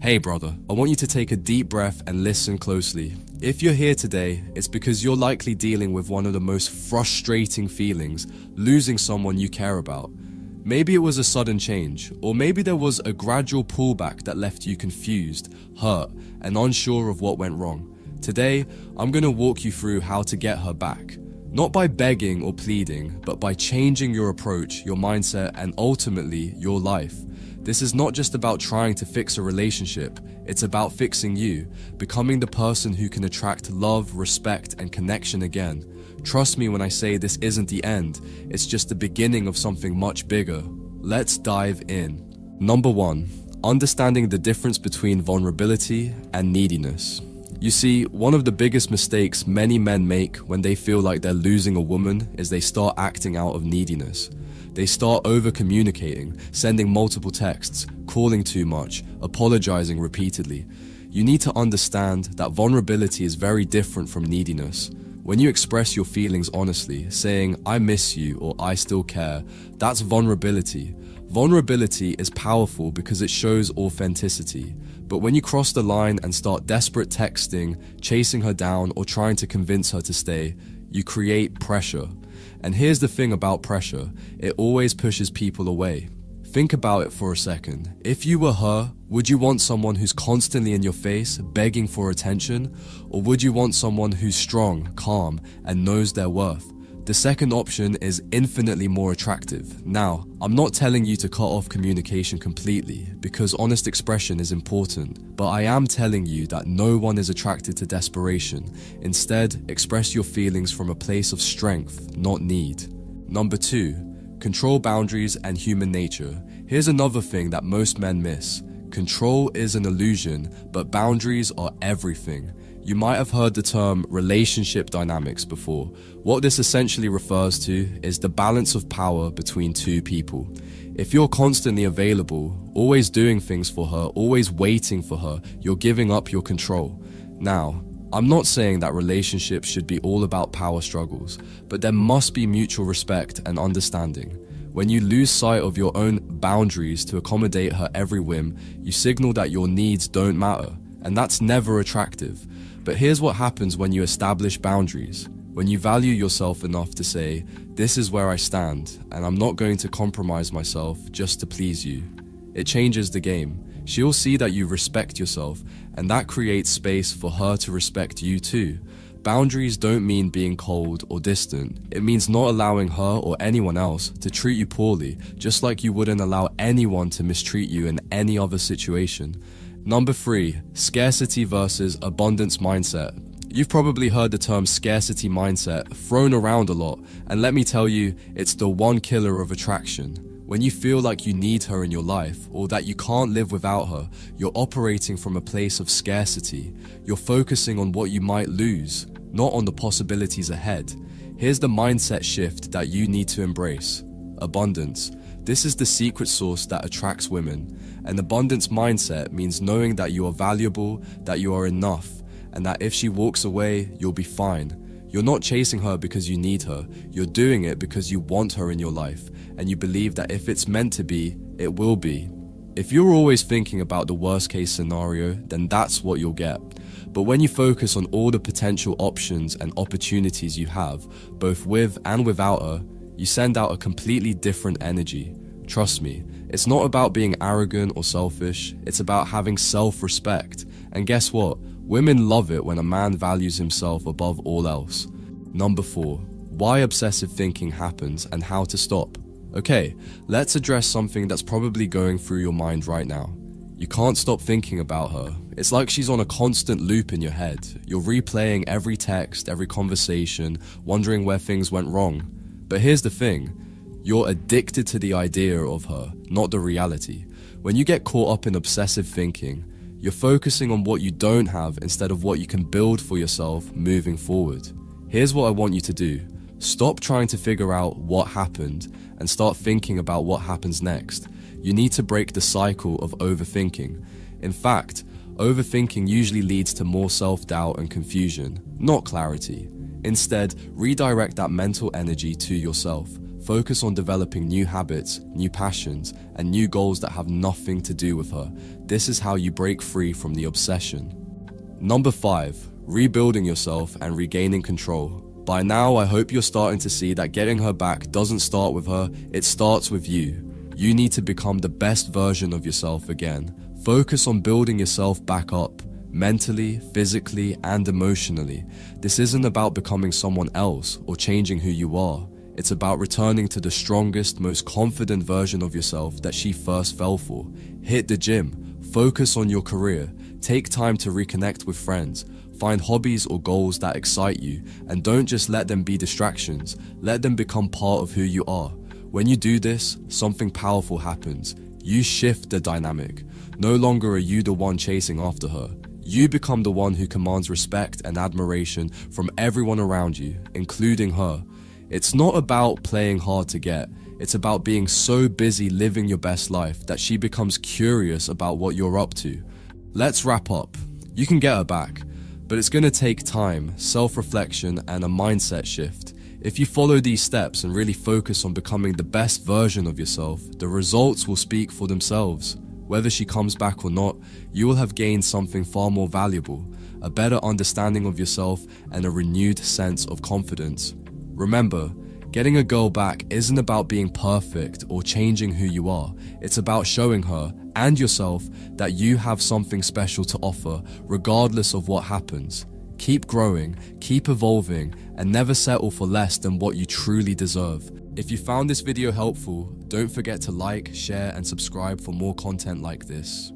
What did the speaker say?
Hey brother, I want you to take a deep breath and listen closely. If you're here today, it's because you're likely dealing with one of the most frustrating feelings, losing someone you care about. Maybe it was a sudden change, or maybe there was a gradual pullback that left you confused, hurt, and unsure of what went wrong. Today, I'm going to walk you through how to get her back. Not by begging or pleading, but by changing your approach, your mindset, and ultimately, your life. This is not just about trying to fix a relationship, it's about fixing you, becoming the person who can attract love, respect, and connection again. Trust me when I say this isn't the end, it's just the beginning of something much bigger. Let's dive in. Number 1, understanding the difference between vulnerability and neediness. You see, one of the biggest mistakes many men make when they feel like they're losing a woman is they start acting out of neediness. They start over-communicating, sending multiple texts, calling too much, apologizing repeatedly. You need to understand that vulnerability is very different from neediness. When you express your feelings honestly, saying, "I miss you" or "I still care," that's vulnerability. Vulnerability is powerful because it shows authenticity. But when you cross the line and start desperate texting, chasing her down, or trying to convince her to stay, you create pressure. And here's the thing about pressure, it always pushes people away. Think about it for a second. If you were her, would you want someone who's constantly in your face, begging for attention? Or would you want someone who's strong, calm, and knows their worth? The second option is infinitely more attractive. Now, I'm not telling you to cut off communication completely, because honest expression is important, but I am telling you that no one is attracted to desperation. Instead, express your feelings from a place of strength, not need. Number 2, control boundaries and human nature. Here's another thing that most men miss. Control is an illusion, but boundaries are everything. You might have heard the term relationship dynamics before. What this essentially refers to is the balance of power between two people. If you're constantly available, always doing things for her, always waiting for her, you're giving up your control. Now, I'm not saying that relationships should be all about power struggles, but there must be mutual respect and understanding. When you lose sight of your own boundaries to accommodate her every whim, you signal that your needs don't matter, and that's never attractive. But here's what happens when you establish boundaries. When you value yourself enough to say, "This is where I stand, and I'm not going to compromise myself just to please you." It changes the game. She'll see that you respect yourself, and that creates space for her to respect you too. Boundaries don't mean being cold or distant. It means not allowing her or anyone else to treat you poorly, just like you wouldn't allow anyone to mistreat you in any other situation. Number 3, scarcity versus abundance mindset. You've probably heard the term scarcity mindset thrown around a lot, and let me tell you, it's the one killer of attraction. When you feel like you need her in your life, or that you can't live without her, you're operating from a place of scarcity. You're focusing on what you might lose, not on the possibilities ahead. Here's the mindset shift that you need to embrace. Abundance. This is the secret sauce that attracts women. An abundance mindset means knowing that you are valuable, that you are enough, and that if she walks away, you'll be fine. You're not chasing her because you need her. You're doing it because you want her in your life, and you believe that if it's meant to be, it will be. If you're always thinking about the worst case scenario, then that's what you'll get. But when you focus on all the potential options and opportunities you have, both with and without her, you send out a completely different energy. Trust me, it's not about being arrogant or selfish, it's about having self-respect. And guess what? Women love it when a man values himself above all else. Number 4, why obsessive thinking happens and how to stop. Okay, let's address something that's probably going through your mind right now. You can't stop thinking about her. It's like she's on a constant loop in your head. You're replaying every text, every conversation, wondering where things went wrong. But here's the thing. You're addicted to the idea of her, not the reality. When you get caught up in obsessive thinking, you're focusing on what you don't have instead of what you can build for yourself moving forward. Here's what I want you to do. Stop trying to figure out what happened and start thinking about what happens next. You need to break the cycle of overthinking. In fact, overthinking usually leads to more self-doubt and confusion, not clarity. Instead, redirect that mental energy to yourself. Focus on developing new habits, new passions, and new goals that have nothing to do with her. This is how you break free from the obsession. Number 5. Rebuilding yourself and regaining control. By now, I hope you're starting to see that getting her back doesn't start with her, it starts with you. You need to become the best version of yourself again. Focus on building yourself back up, mentally, physically, and emotionally. This isn't about becoming someone else or changing who you are. It's about returning to the strongest, most confident version of yourself that she first fell for. Hit the gym, focus on your career, take time to reconnect with friends, find hobbies or goals that excite you, and don't just let them be distractions, let them become part of who you are. When you do this, something powerful happens. You shift the dynamic. No longer are you the one chasing after her. You become the one who commands respect and admiration from everyone around you, including her. It's not about playing hard to get. It's about being so busy living your best life that she becomes curious about what you're up to. Let's wrap up. You can get her back, but it's going to take time, self-reflection, and a mindset shift. If you follow these steps and really focus on becoming the best version of yourself, the results will speak for themselves. Whether she comes back or not, you will have gained something far more valuable, a better understanding of yourself and a renewed sense of confidence. Remember, getting a girl back isn't about being perfect or changing who you are. It's about showing her and yourself that you have something special to offer regardless of what happens. Keep growing, keep evolving, and never settle for less than what you truly deserve. If you found this video helpful, don't forget to like, share, and subscribe for more content like this.